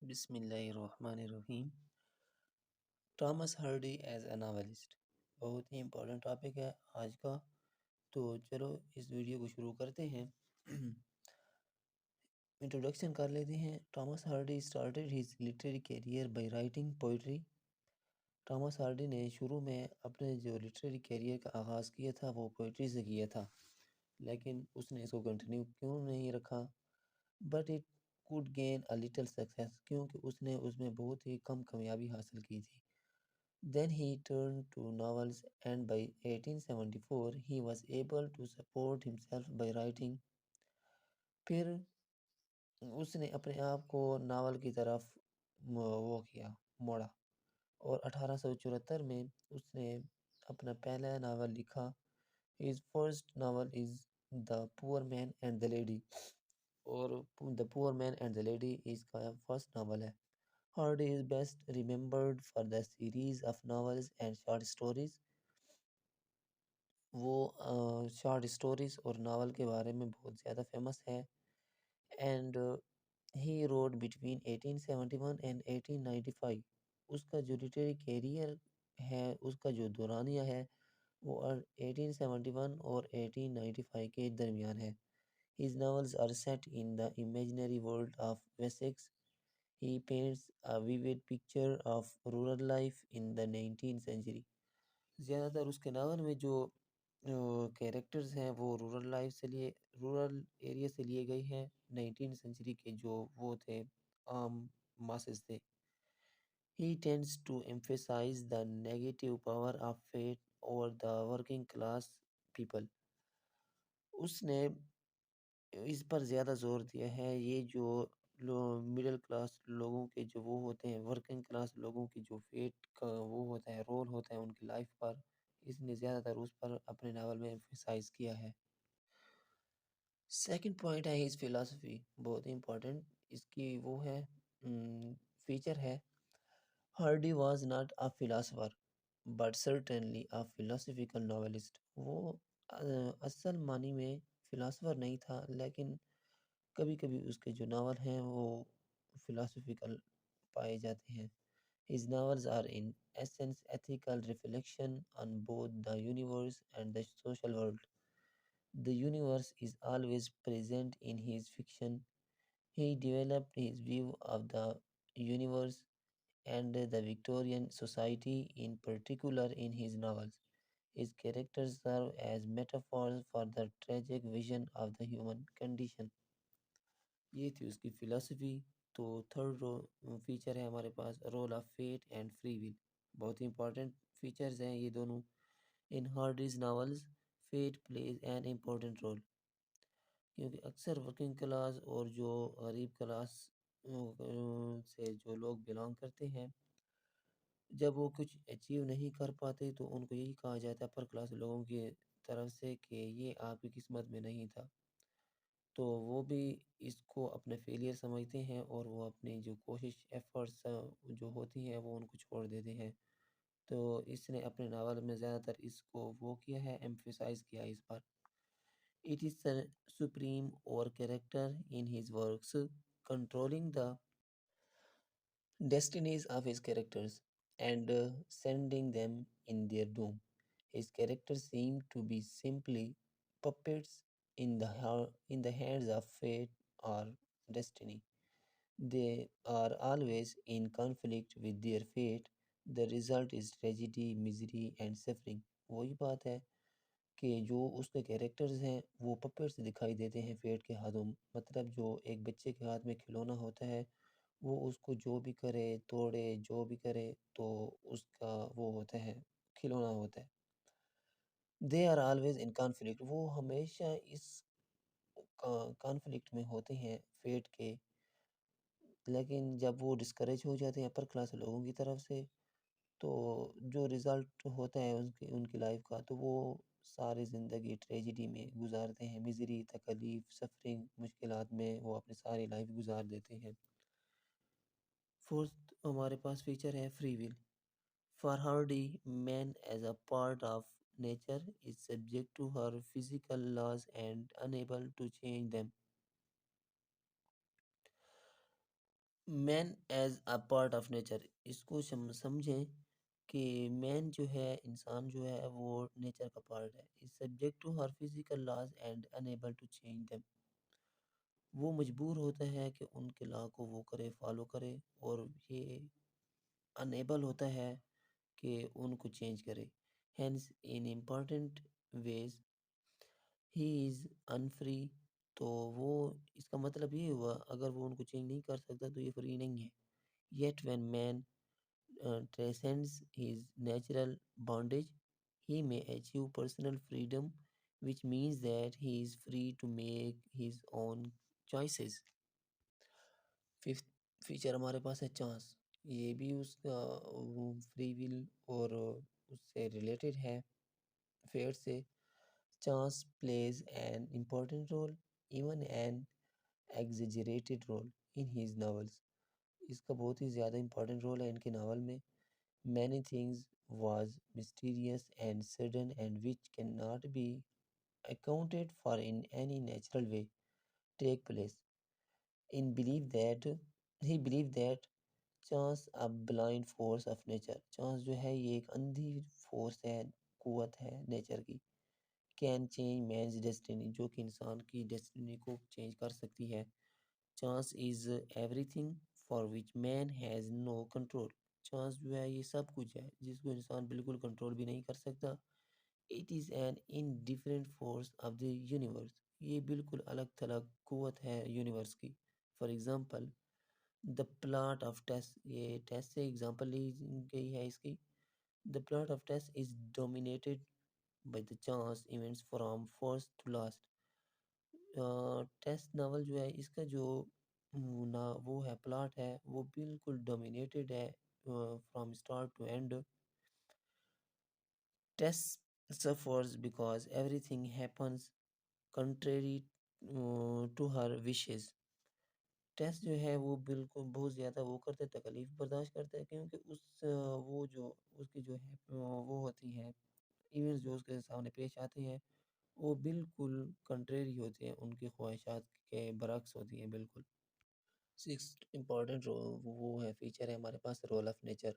बिस्मिल्लाहिर्रहमानिर्रहीम। Thomas Hardy as a novelist बहुत ही इम्पोर्टेंट टॉपिक है आज का। तो चलो इस वीडियो को शुरू करते हैं। इंट्रोडक्शन कर लेते हैं। Thomas Hardy started his literary career by writing poetry. Thomas Hardy ने शुरू में अपने जो लिटरेरी कैरियर का आगाज़ किया था वो पोइट्री से किया था, लेकिन उसने इसको कंटिन्यू क्यों नहीं रखा। But it could gain a little success, क्योंकि उसने उसमें बहुत ही कम कामयाबी हासिल की थी। Then he turned to novels, and by 1874 he was able to support himself by writing. फिर उसने अपने आप को नावल की तरफ वो किया, मोड़ा, और 1874 में उसने अपना पहला नावल लिखा। His first novel is The Poor Man and the Lady, और The Poor Man and the Lady इसका फर्स्ट नावल है। Hardy is best remembered for the series of novels and short stories। वो short stories और novel के बारे में बहुत ज़्यादा फेमस है। And he road between 1871 and 1895। उसका जो लिटरेरी कैरियर है, उसका जो दौरानिया है, वो 1871 और 1895 के दरमियान है। His novels are set in the imaginary world of Wessex। He paints a vivid picture of rural life in the 19th century। ज़्यादातर उसके नावल में जो कैरेक्टर्स हैं वो रूरल एरिया से लिए गए हैं। 19th सेंचुरी के जो वो थे, आम मासेस थे। He tends to emphasize the negative power of fate over the working class people। उसने इस पर ज़्यादा जोर दिया है, ये जो मिडिल क्लास लोगों के जो वो होते हैं, वर्किंग क्लास लोगों की जो फेट का वो होता है, रोल होता है उनकी लाइफ पर, इसने ज़्यादातर उस पर अपने नावल में एम्फेसाइज किया है। सेकंड पॉइंट है हिज फिलॉसफी, बहुत ही इंपॉर्टेंट इसकी वो है, फीचर है। Hardy was not a philosopher but certainly a philosophical novelist. वो असल मानी में फिलोसोफर नहीं था, लेकिन कभी कभी उसके जो नावल हैं वो फिलोसफिकल पाए जाते हैं। His novels are in essence ethical reflection on both the universe and the social world। The universe is always present in his fiction। He developed his view of the universe and the Victorian society in particular in his novels। His characters serve as metaphors for the tragic vision of the human condition। ये थी उसकी philosophy. तो third feature है हमारे पास, role of fate and free will. बहुत ही important features हैं ये दोनों। In Hardy's novels fate plays an important role, क्योंकि अक्सर वर्किंग क्लास और जो गरीब क्लास से जो लोग बिलोंग करते हैं, जब वो कुछ अचीव नहीं कर पाते तो उनको यही कहा जाता है अपर क्लास लोगों की तरफ से कि ये आपकी किस्मत में नहीं था। तो वो भी इसको अपने फेलियर समझते हैं और वो अपनी जो कोशिश एफर्ट्स जो होती हैं वो उनको छोड़ देते हैं। तो इसने अपने नावल में ज़्यादातर इसको वो किया है, एम्फेसाइज किया है इस पर। इट इज़ सुप्रीम और character in his works, controlling the destinies of his characters and sending them in their doom। His characters seem to be simply puppets in in the hands of fate or destiny। They are always in conflict with their fate। The result is tragedy, misery and suffering। वही बात है कि जो उसके characters हैं वो puppets दिखाई देते हैं फेट के हाथों। मतलब जो एक बच्चे के हाथ में खिलौना होता है, वो उसको जो भी करे, तोड़े, जो भी करे, तो उसका वो होता है, खिलौना होता है। They are always in conflict, वो हमेशा इस कॉन्फ्लिक्ट में होते हैं फेट के। लेकिन जब वो डिस्करेज हो जाते हैं अपर क्लास लोगों की तरफ से, तो जो रिज़ल्ट होता है उनकी उनकी लाइफ का, तो वो सारी ज़िंदगी ट्रेजेडी में गुजारते हैं। मिज़री, तकलीफ़, सफ़रिंग, मुश्किलात में वो अपनी सारी लाइफ गुजार देते हैं। फोर्थ हमारे पास फीचर है free will. For Hardy, man as a part of nature is subject to her physical laws and unable to change them. Man as a part of nature, इसको समझें कि मैन जो है, इंसान जो है वो नेचर का पार्ट है, is subject to her physical laws and unable to change them. वो मजबूर होता है कि उनके लॉ को वो करे, फॉलो करे, और ये अनएबल होता है कि उनको चेंज करे। Hence in important ways he is unfree. तो वो, इसका मतलब ये हुआ, अगर वो उनको चेंज नहीं कर सकता तो ये फ्री नहीं है। Yet when man transcends his natural bondage, he may achieve personal freedom, which means that he is free to make his own choices. Fifth feature हमारे पास है चांस। ये भी उसका फ्री विल और उससे रिलेटेड है, फेयर से। Chance plays an important role, even an exaggerated role in his novels। इसका बहुत ही ज़्यादा इम्पोर्टेंट रोल है इनके नावल में। Many things was mysterious and sudden and which cannot be accounted for in any natural way take place. In belief that he believed that chance a blind force of nature, chance जो है ये एक अंधी force है, कुवत है nature की, can change mains destiny, जो कि इंसान की डेस्टिनी को चेंज कर सकती है। Chance is everything for which man has no control. Chance जो है ये सब कुछ है जिसको इंसान बिल्कुल कंट्रोल भी नहीं कर सकता। It is an indifferent force of the universe, ये बिल्कुल अलग थलग कुवत है यूनिवर्स की। For example the plot of Tess, ये टेस्ट से एग्जांपल ली गई है इसकी। The plot of Tess is dominated by the chance events from first to last. Tess novel जो है इसका जो ना वो है, प्लॉट है, वो बिल्कुल डोमिनेटेड है from start to end. Tess suffers because everything happens contrary to her wishes। Tess जो है वो बिल्कुल बहुत ज़्यादा वो करता है, तकलीफ बर्दाश्त करता है, क्योंकि वो जो उसकी जो है वो होती है, इवेंट्स जो उसके सामने पेश आते हैं वो बिल्कुल कंट्रेरी होते हैं, उनकी ख्वाहिशात के बरक्स होती हैं बिल्कुल। सिक्स इम्पॉर्टेंट वो है फीचर है हमारे पास, role of nature.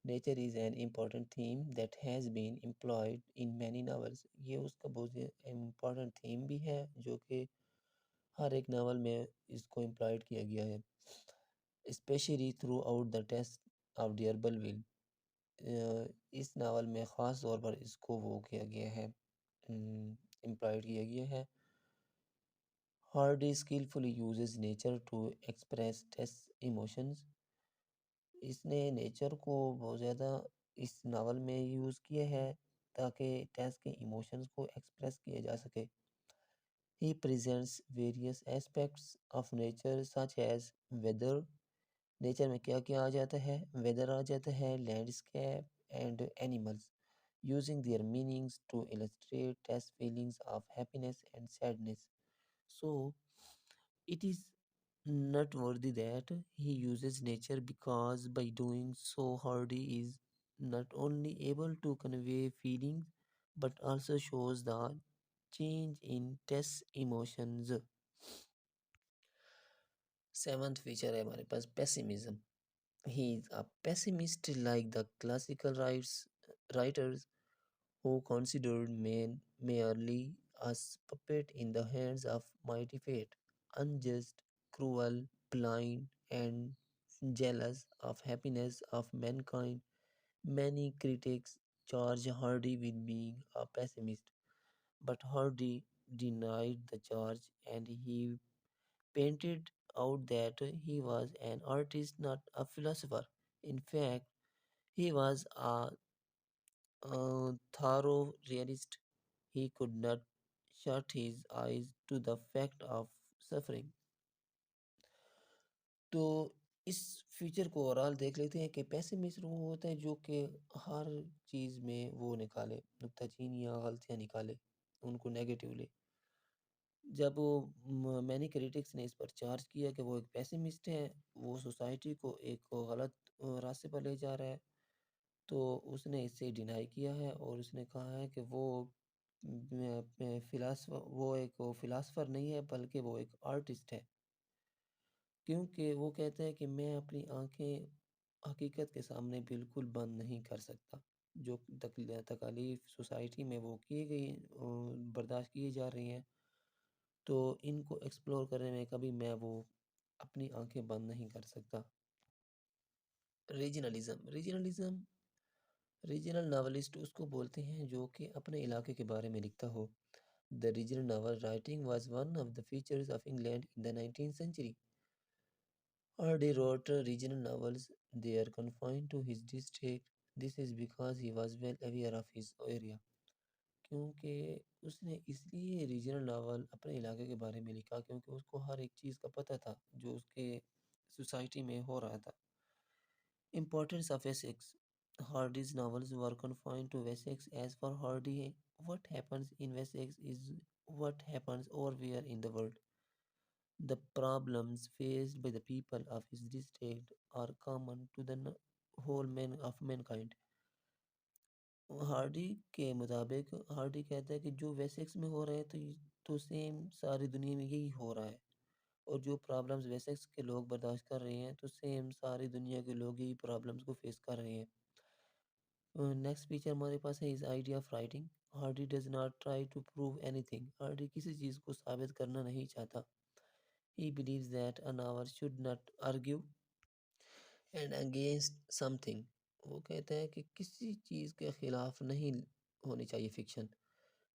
Nature is an important theme that has been employed in many novels. ये उसका बहुत इम्पॉर्टेंट थीम भी है जो कि हर एक नावल में इसको एम्प्लॉयड किया गया है, especially throughout the Tess of D'Urbervilles. इस नावल में ख़ास तौर पर इसको वो किया गया है, एम्प्लॉयड किया गया है। Hardy skillfully uses nature to express Tess' emotions। इसने नेचर को बहुत ज़्यादा इस नावल में यूज़ किया है ताकि टेस के इमोशंस को एक्सप्रेस किया जा सके। He presents various aspects of nature such as weather, nature में क्या क्या आ जाता है, वेदर आ जाता है, landscape and animals, using their meanings to illustrate Tess' feelings of happiness and sadness। So it is noteworthy that he uses nature because by doing so Hardy is not only able to convey feelings but also shows the change in Tess emotions। Seventh feature है हमारे पास pessimism. He is a pessimist like the classical writers who considered man merely a puppet in the hands of mighty fate, unjust, cruel, blind, and jealous of happiness of mankind. Many critics charge Hardy with being a pessimist, but Hardy denied the charge and he painted out that he was an artist, not a philosopher. In fact, he was a thorough realist. He could not shut his eyes to the fact of suffering। तो इस feature को overall देख लेते हैं कि pessimist वो होता है जो कि हर चीज़ में वो निकाले नुक्ताचीन या गलतियाँ निकाले, उनको नेगेटिवली। जब मैनी क्रिटिक्स ने इस पर चार्ज किया कि वो एक पैसिमिस्ट है, वो सोसाइटी को एक गलत रास्ते पर ले जा रहा है, तो उसने इसे डिनाई किया है और उसने कहा है कि वो फिलासफर, वो एक फिलासफर नहीं है बल्कि वो एक आर्टिस्ट है। क्योंकि वो कहता है कि मैं अपनी आँखें हकीकत के सामने बिल्कुल बंद नहीं कर सकता। जो तकालीफ सोसाइटी में वो की गई बर्दाश्त किए जा रही हैं, तो इनको एक्सप्लोर करने में कभी मैं वो अपनी आँखें बंद नहीं कर सकता। रीजनलिज़्म रीजनल नॉवेलिस्ट उसको बोलते हैं जो कि अपने इलाके के बारे में लिखता हो। The regional novel writing was one of the features of England in the 19th century. Hardy wrote regional novels. They are confined to his district. This is because he was well aware of his area. क्योंकि उसने इसलिए regional novel अपने इलाके के बारे में लिखा क्योंकि उसको हर एक चीज़ का पता था जो उसके सोसाइटी में हो रहा था। Importance of Essex. Hardy's novels were confined to Wessex. As for Hardy, what happens in Wessex is what happens everywhere in the world. The problems faced by the people of his district are common to the whole man of mankind. Hardy के मुताबिक Hardy कहता है कि जो Wessex में हो रहा है तो सेम सारी दुनिया में यही हो रहा है और जो प्रॉब्लम्स वेसेक्स के लोग बर्दाश्त कर रहे हैं तो सेम सारी दुनिया के लोग यही प्रॉब्लम्स को फेस कर रहे हैं। नेक्स्ट फीचर हमारे पास है इस idea of writing. Hardy does not try to prove anything. Hardy किसी चीज़ को साबित करना नहीं चाहता। ही believes that a novel should not argue and against something. वो कहता है कि किसी चीज़ के खिलाफ नहीं होनी चाहिए fiction,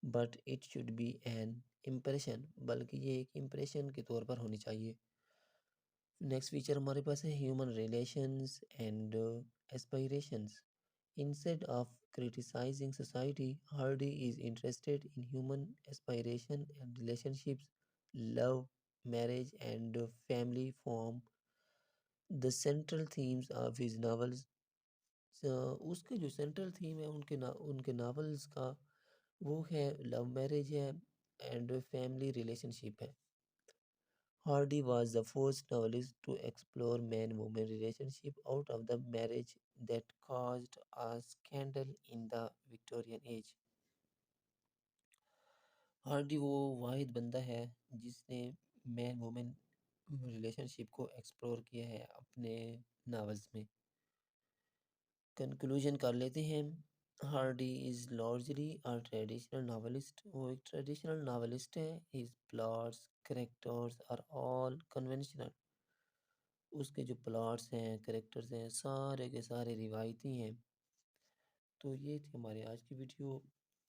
but it should be an impression, बल्कि ये एक इम्प्रेशन के तौर पर होनी चाहिए। नेक्स्ट फीचर हमारे पास है human relations and aspirations. Instead of criticizing society, Hardy is interested in human aspiration and relationships, love, marriage, and family form the central themes of his novels. उसके जो सेंट्रल थीम है उनके novels का वो है लव मैरिज है and family relationship है। Hardy was the first novelist to explore man-woman relationship out of the marriage that caused a scandal in the Victorian age. Hardy वो वाहिद बंदा है जिसने मैन वुमेन रिलेशनशिप को एक्सप्लोर किया है अपने नावल्स में। कंक्लूजन कर लेते हैं। Hardy is largely a traditional novelist. वो एक ट्रेडिशनल नावलिस्ट है। His plots characters are all conventional. उसके जो प्लॉट्स हैं कैरेक्टर्स हैं सारे के सारे रिवायती हैं। तो ये थी हमारे आज की वीडियो।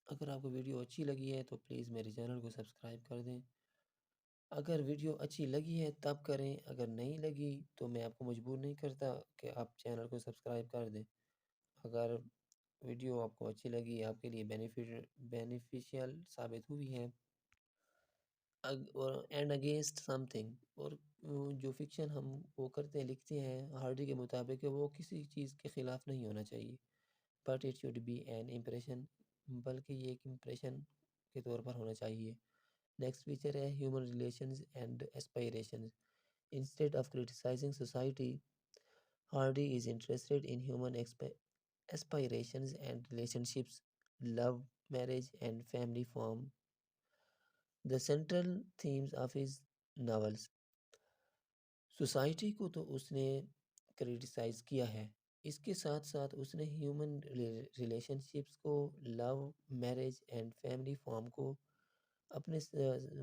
अगर आपको वीडियो अच्छी लगी है तो प्लीज़ मेरे चैनल को सब्सक्राइब कर दें। अगर वीडियो अच्छी लगी है तब करें, अगर नहीं लगी तो मैं आपको मजबूर नहीं करता कि आप चैनल को सब्सक्राइब कर दें। अगर वीडियो आपको अच्छी लगी, आपके लिए बेनिफिशियल साबित हुई है और एंड अगेंस्ट समथिंग और जो फिक्शन हम वो करते हैं लिखते हैं हार्डी के मुताबिक वो किसी चीज़ के ख़िलाफ़ नहीं होना चाहिए, but it should be an impression, बल्कि ये एक इम्प्रेशन के तौर पर होना चाहिए। नेक्स्ट फीचर है human relations and aspirations. Instead of criticising society, Hardy is interested in human aspirations and relationships, love, marriage, and family form the central themes of his novels. Society को तो उसने criticise किया है, इसके साथ साथ उसने ह्यूमन रिलेशनशिप्स को, love, marriage and family form को अपने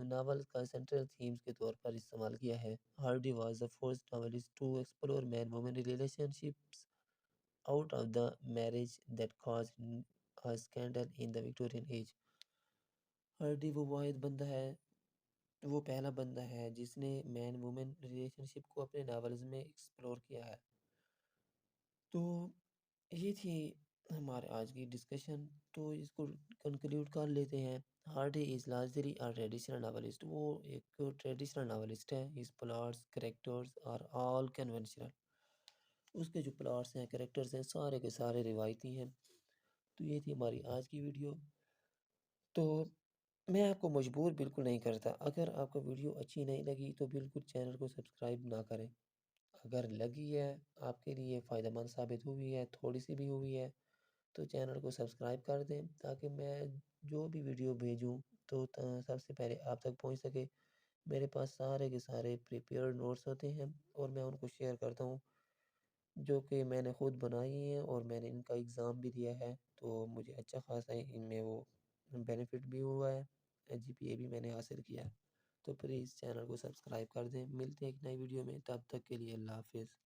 नावल का सेंट्रल थीम्स के तौर पर इस्तेमाल किया है। Hardy was the first novelist to explore man women relationships out of the marriage that caused a scandal in the Victorian age. Hardy वो वाहिद बंदा है, वो पहला बंदा है जिसने मैन वुमेन रिलेशनशिप को अपने नावल्स में एक्सप्लोर किया है। तो ये थी हमारे आज की डिस्कशन। तो इसको कंक्लूड कर लेते हैं। Hardy is largely a traditional novelist. वो एक ट्रेडिशनल नावलिस्ट है। His plots characters are all conventional. उसके जो प्लॉट्स हैं कैरेक्टर्स हैं सारे के सारे रिवायती हैं। तो ये थी हमारी आज की वीडियो। तो मैं आपको मजबूर बिल्कुल नहीं करता। अगर आपको वीडियो अच्छी नहीं लगी तो बिल्कुल चैनल को सब्सक्राइब ना करें। अगर लगी है, आपके लिए फ़ायदेमंद साबित हुई है, थोड़ी-सी भी हुई है, तो चैनल को सब्सक्राइब कर दें ताकि मैं जो भी वीडियो भेजूँ तो सबसे पहले आप तक पहुँच सके। मेरे पास सारे के सारे प्रिपेयर्ड नोट्स होते हैं और मैं उनको शेयर करता हूँ, जो कि मैंने खुद बनाई हैं और मैंने इनका एग्ज़ाम भी दिया है, तो मुझे अच्छा खासा इनमें वो बेनिफिट भी हुआ है, जीपीए भी मैंने हासिल किया है। तो प्लीज़ चैनल को सब्सक्राइब कर दें। मिलते हैं एक नई वीडियो में, तब तक के लिए अल्लाह हाफ़िज़।